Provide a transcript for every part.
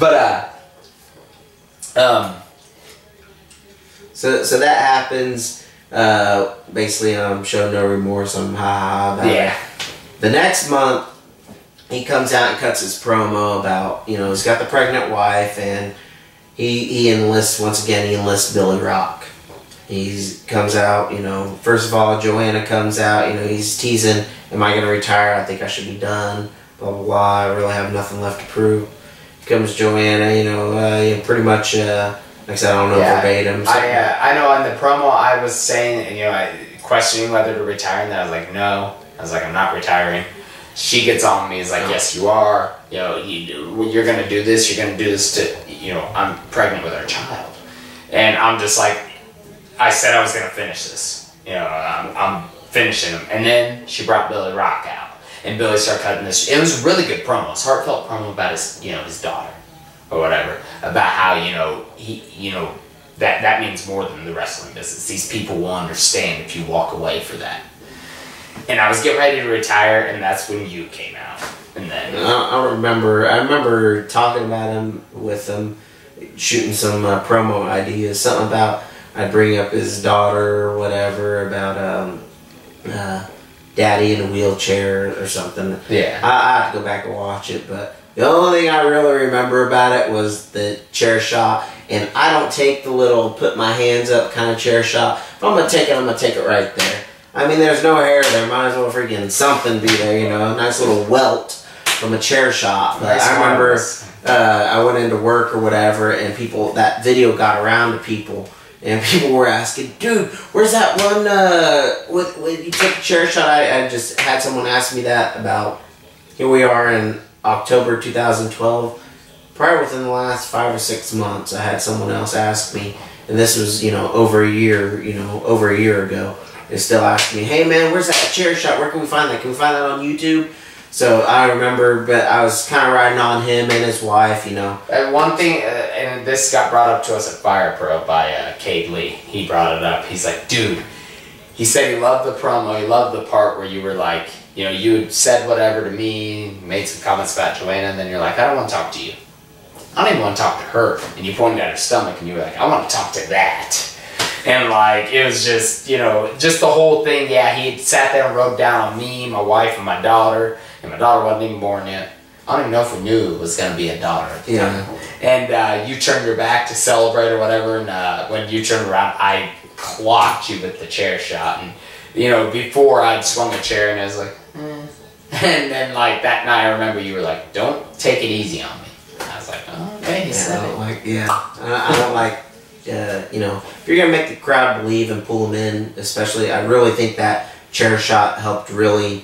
But so that happens. Basically, show no remorse. I'm ha about it. The next month, he comes out and cuts his promo about, he's got the pregnant wife, and he enlists, once again, he enlists Billy Rock. He comes out, first of all, Joanna comes out, he's teasing, am I going to retire? I think I should be done, blah, blah, blah. I really have nothing left to prove. Comes Joanna, pretty much, like I said, I don't know verbatim. I know on the promo I was saying, questioning whether to retire, and then I was like, no. I was like, I'm not retiring. She gets on me, is like, yes, you are. You're going to do this. You're going to do this to, I'm pregnant with our child. And I'm just like, I said I was going to finish this. I'm finishing him. And then she brought Billy Rock out. And Billy started cutting this. It was a really good promo. It was a heartfelt promo about his, his daughter or whatever. About how, that means more than the wrestling business. These people will understand if you walk away for that. And I was getting ready to retire, and that's when you came out. And then I remember talking about him with him, shooting some promo ideas. Something about I'd bring up his daughter or whatever, about daddy in a wheelchair or something. Yeah. I have to go back and watch it, but the only thing I really remember about it was the chair shot. And I don't take the little put my hands up kind of chair shot. If I'm going to take it, I'm going to take it right there. I mean, there's no hair there. Might as well freaking something be there, a nice little welt from a chair shot. But I remember I went into work or whatever, and that video got around to people. And people were asking, dude, where's that one, when you took a chair shot? I just had someone ask me that about, here we are in October 2012. Probably within the last 5 or 6 months, I had someone else ask me, and this was, over a year ago. They still ask me, hey man, where's that chair shot? Where can we find that? Can we find that on YouTube? So I remember, but I was kind of riding on him and his wife, And one thing, and this got brought up to us at Fire Pro by Cade Lee. He brought it up. He's like, dude, he said he loved the promo. He loved the part where you were like, you had said whatever to me, made some comments about Joanna, and then you're like, I don't want to talk to you. I don't even want to talk to her. And you pointed at her stomach, and you were like, I want to talk to that. And it was just, just the whole thing. Yeah, he had sat there and wrote down on me, my wife, and my daughter. And my daughter wasn't even born yet. I don't even know if we knew it was going to be a daughter at the time. And you turned your back to celebrate or whatever. And when you turned around, I clocked you with the chair shot. And, before I'd swung a chair and I was like, And then, that night, I remember you were like, don't take it easy on me. And I was like, oh, okay, he said it. I don't like... if you're going to make the crowd believe and pull them in, especially, I really think that chair shot helped really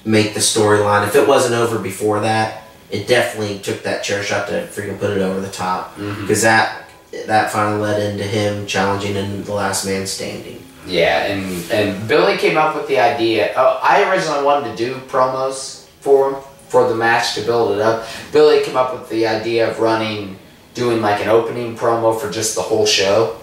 make the storyline. If it wasn't over before that, it definitely took that chair shot to freaking put it over the top. Because that finally led into him challenging in the last man standing. Yeah, and Billy came up with the idea. I originally wanted to do promos for him, for the match, to build it up. Billy came up with the idea of doing an opening promo for just the whole show,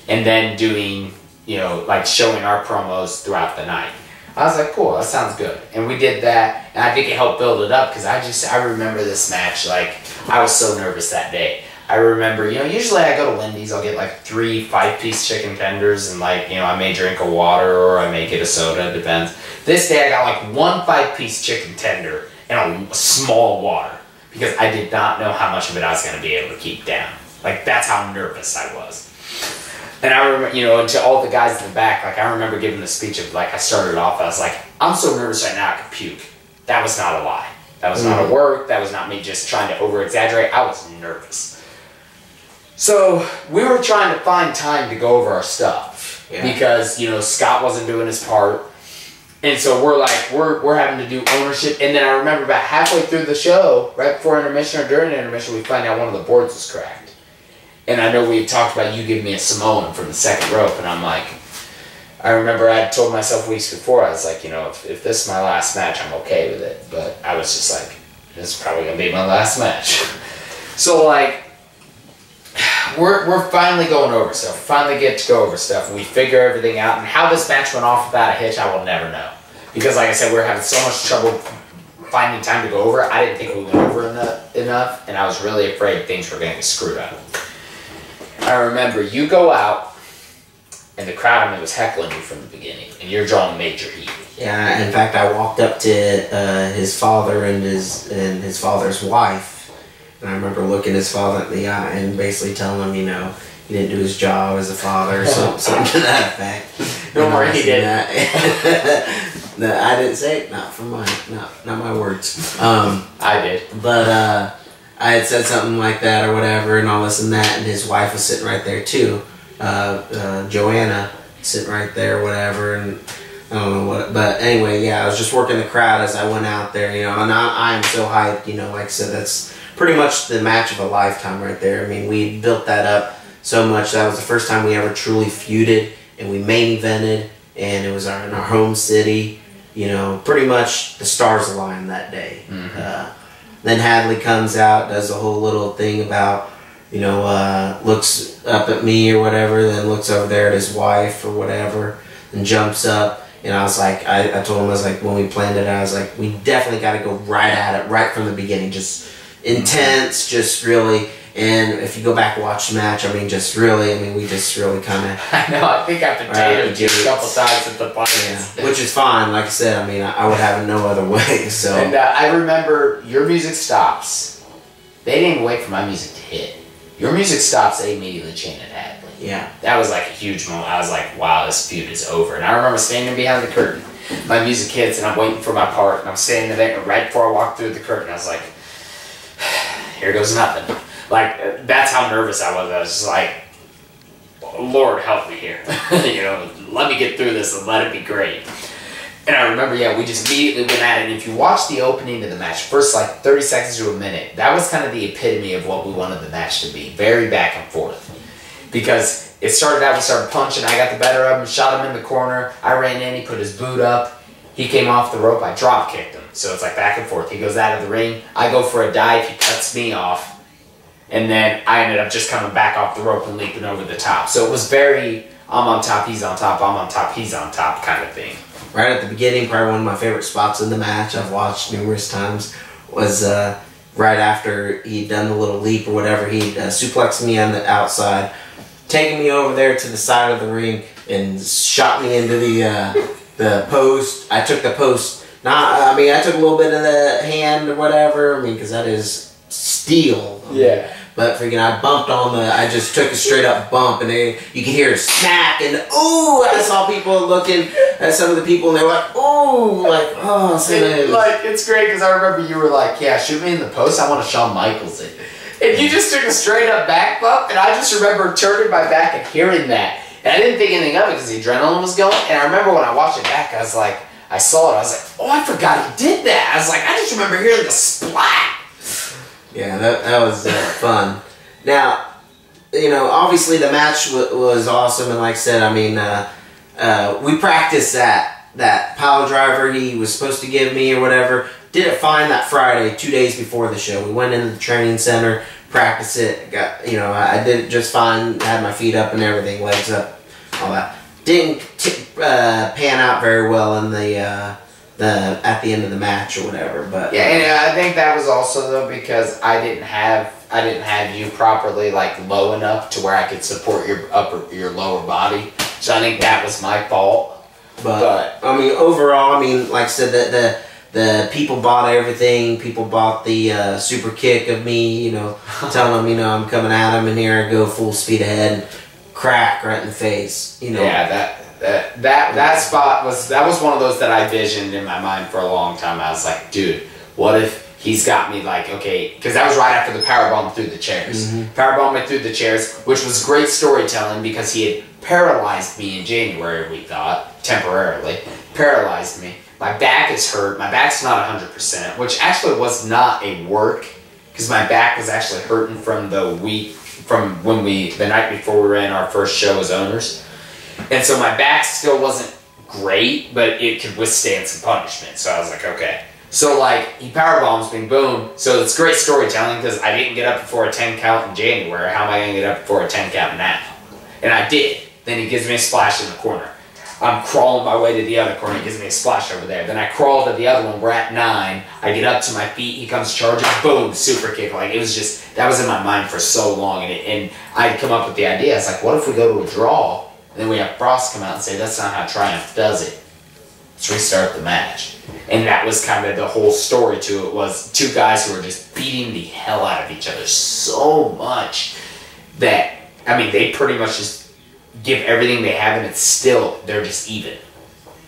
and then doing, showing our promos throughout the night. I was like, cool, that sounds good. And we did that, and I think it helped build it up, because I remember this match, I was so nervous that day. I remember, usually I go to Wendy's, I'll get 3 5-piece chicken tenders, and I may drink a water, or I may get a soda, it depends. This day I got 1 5-piece chicken tender, and a small water. Because I did not know how much of it I was going to be able to keep down. That's how nervous I was. And I remember, and to all the guys in the back, I remember giving the speech of, I started off, I was like, I'm so nervous right now I could puke. That was not a lie. That was not a work. That was not me just trying to over-exaggerate. I was nervous. So, we were trying to find time to go over our stuff. Yeah. Because, Scott wasn't doing his part. And so we're having to do ownership. And then I remember about halfway through the show, right before intermission or during intermission, we find out one of the boards was cracked. And I know we had talked about you giving me a Samoan from the second rope. And I'm like, I remember I had told myself weeks before, I was like, if this is my last match, I'm okay with it. But I was just like, this is probably going to be my last match. So we're finally going over stuff. Finally get to go over stuff. We figure everything out. And how this match went off without a hitch, I will never know. Because like I said, we're having so much trouble finding time to go over it. I didn't think we went over enough, and I was really afraid things were going to get screwed up. I remember you go out, and the crowd on me was heckling you from the beginning, and you're drawing major heat. Yeah, in fact, I walked up to his father and his father's wife, and I remember looking his father in the eye and basically telling him, you know, he didn't do his job as a father or something to that effect. Don't worry, he did. No, I didn't say it. Not my words. I did. But I had said something like that or whatever, and all this and that, and his wife was sitting right there too. Joanna sitting right there, whatever, and I don't know what. But anyway, yeah, I was just working the crowd as I went out there, you know, and I am so hyped, you know. Like I said, that's pretty much the match of a lifetime right there. I mean, we built that up so much. That was the first time we ever truly feuded, and we main evented, and it was in our home city. You know, pretty much the stars aligned that day. Then Hadley comes out, does a whole little thing about, you know, looks up at me or whatever, then looks over there at his wife or whatever, and jumps up. And I was like, I told him, I was like, when we planned it, I was like, we definitely got to go right at it, right from the beginning. Just intense, just really. And if you go back and watch the match, I mean, just really, I mean, we just really kind of... I know, I think I potatoed you a couple times at the finals. Yeah, which is fine. Like I said, I mean, I would have it no other way, so... And I remember your music stops. They didn't even wait for my music to hit. Your music stops, they immediately chanted Hadley. Yeah. That was like a huge moment. I was like, wow, this feud is over. And I remember standing behind the curtain. My music hits, and I'm waiting for my part, and I'm standing there right before I walked through the curtain. I was like, here goes nothing. Like, that's how nervous I was. I was just like, Lord, help me here. You know, let me get through this and let it be great. And I remember, yeah, we just immediately went at it. And if you watch the opening of the match, first like 30 seconds to a minute, that was kind of the epitome of what we wanted the match to be. Very back and forth. Because it started out, we started punching. I got the better of him, shot him in the corner. I ran in, he put his boot up. He came off the rope, I drop kicked him. So it's like back and forth. He goes out of the ring. I go for a dive, he cuts me off. And then I ended up just coming back off the rope and leaping over the top. So it was very, I'm on top, he's on top, I'm on top, he's on top kind of thing. Right at the beginning, probably one of my favorite spots in the match I've watched numerous times was right after he'd done the little leap or whatever. He'd suplexed me on the outside, taken me over there to the side of the ring, and shot me into the post. I took the post. I mean, I took a little bit of the hand or whatever. I mean, because that is steel. Yeah. But freaking, I bumped on I just took a straight up bump, and you could hear a smack, and ooh, I saw people looking at some of the people, and they were like, ooh, like, oh, it's great, because I remember you were like, yeah, shoot me in the post, I want to Shawn Michaels it. And you just took a straight up back bump, and I just remember turning my back and hearing that. And I didn't think anything of it, because the adrenaline was going, and I remember when I watched it back, I was like, I saw it, I was like, oh, I forgot he did that. I was like, I just remember hearing the splat. Yeah, that was fun. Now, you know, obviously the match was awesome, and like I said, I mean, we practiced that pile driver he was supposed to give me or whatever. Did it fine that Friday, 2 days before the show. We went into the training center, practiced it. Got, you know, I did it just fine. Had my feet up and everything, legs up, all that. Didn't pan out very well in the at the end of the match or whatever, but yeah, and I think that was also though because I didn't have you properly like low enough to where I could support your lower body, so I think that was my fault. But I mean, overall, I mean, like I said, the people bought everything. People bought the super kick of me, you know, telling them, you know, I'm coming at them, and here I go full speed ahead, and crack right in the face, you know. Yeah, that spot was one of those that I visioned in my mind for a long time. I was like, dude, what if he's got me like, okay, because that was right after the powerbomb through the chairs. Powerbomb me through the chairs, which was great storytelling because he had paralyzed me in January, we thought, temporarily. Paralyzed me. My back is hurt. My back's not 100%, which actually was not a work because my back was actually hurting from the night before we ran our first show as owners. And so my back still wasn't great, but it could withstand some punishment. So I was like, okay. So like, he powerbombs me, boom. So it's great storytelling because I didn't get up before a 10 count in January. How am I going to get up before a 10 count now? And I did. Then he gives me a splash in the corner. I'm crawling my way to the other corner. He gives me a splash over there. Then I crawl to the other one. We're at 9. I get up to my feet. He comes charging. Boom, super kick. Like, it was just, that was in my mind for so long. And I'd come up with the idea. I was like, what if we go to a draw? And then we have Frost come out and say, that's not how Triumph does it. Let's restart the match. And that was kind of the whole story to it, was 2 guys who were just beating the hell out of each other so much that, I mean, they pretty much just give everything they have, and it's still, they're just even.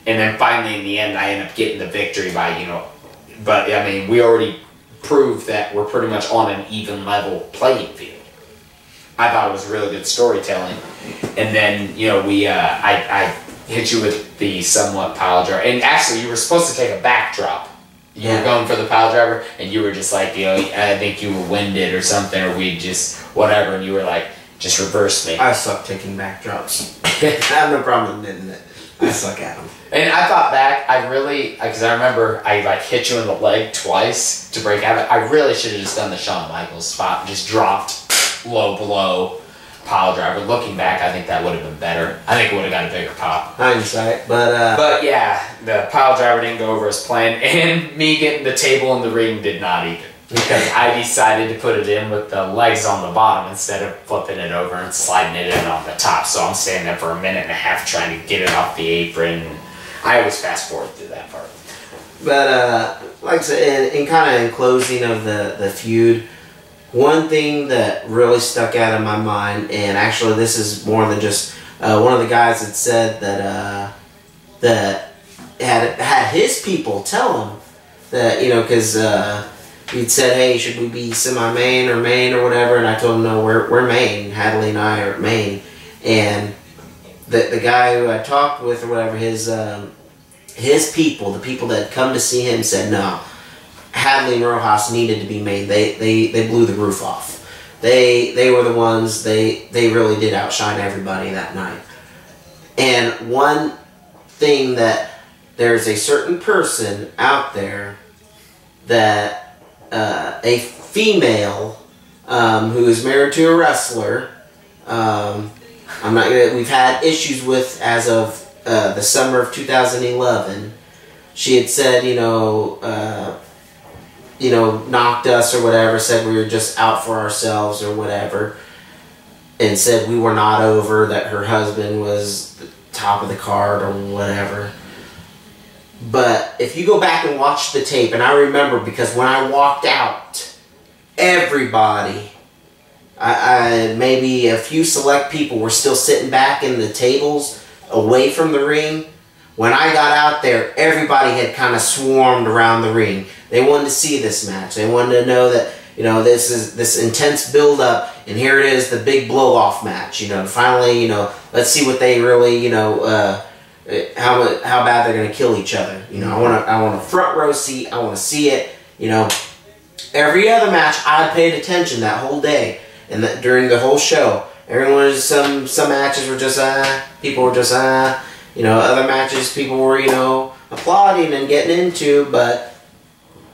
And then finally, in the end, I end up getting the victory by, you know, but, I mean, we already proved that we're pretty much on an even level playing field. I thought it was really good storytelling. And then, you know, I hit you with the somewhat pile driver. And actually, you were supposed to take a backdrop. You were going for the pile driver, and you were just like, you know, I think you were winded or something, or we just, whatever, and you were like, just reverse me. I suck taking backdrops. I have no problem admitting it. I suck at them. And I thought back, I really, because I remember I like hit you in the leg twice to break out of it. I really should have just done the Shawn Michaels spot, just dropped low below pile driver. Looking back, I think that would have been better. I think it would have got a bigger pop. Hindsight, but But yeah, the pile driver didn't go over as planned, and me getting the table in the ring did not either. Because I decided to put it in with the legs on the bottom instead of flipping it over and sliding it in on the top. So I'm standing there for a minute and a half trying to get it off the apron. I always fast forward through that part. But like I said, in kind of in closing of the feud, one thing that really stuck out in my mind, and actually this is more than just one of the guys that said that had his people tell him that, you know, because he'd said, hey, should we be semi-main or main or whatever, and I told him, no, we're main. Hadley and I are main. And the guy who I talked with or whatever, his people, the people that had come to see him, said, no, Hadley and Rojas needed to be main. They blew the roof off. They were the ones, they really did outshine everybody that night. And one thing that there's a certain person out there that a female who is married to a wrestler, we've had issues with as of the summer of 2011. She had said, knocked us or whatever, said we were just out for ourselves or whatever, and said we were not over, that her husband was the top of the card or whatever. But if you go back and watch the tape, and I remember because when I walked out, everybody, maybe a few select people were still sitting back in the tables away from the ring. When I got out there, everybody had kind of swarmed around the ring. They wanted to see this match. They wanted to know that, this is this intense build-up, and here it is, the big blow-off match. Finally, let's see what they really, how bad they're gonna kill each other. I want a front row seat. I want to see it. Every other match I paid attention that whole day, and during the whole show, everyone was some matches were just people were just other matches people were applauding and getting into, but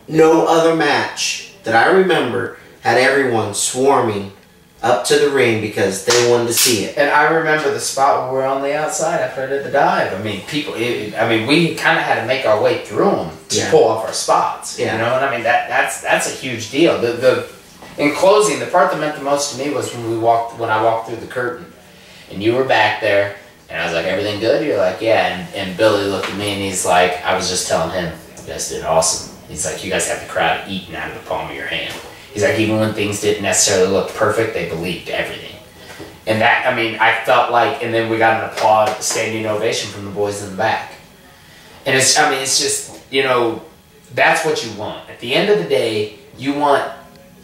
no other match that I remember had everyone swarming up to the ring because they wanted to see it. And I remember the spot where we were on the outside after I did the dive. I mean, we kind of had to make our way through them to pull off our spots. Yeah. And that's a huge deal. In closing, the part that meant the most to me was when I walked through the curtain, and you were back there, and I was like, "Everything good?" You're like, "Yeah." And Billy looked at me, and he's like, "I was just telling him, you guys did awesome." He's like, "You guys have the crowd eating out of the palm of your hand." He's like, even when things didn't necessarily look perfect, they believed everything. And that, I felt like, and then we got an applaud, a standing ovation from the boys in the back. And it's just, that's what you want. At the end of the day, you want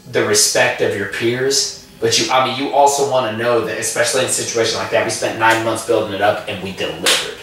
the respect of your peers, but you also want to know that, especially in a situation like that, we spent 9 months building it up and we delivered.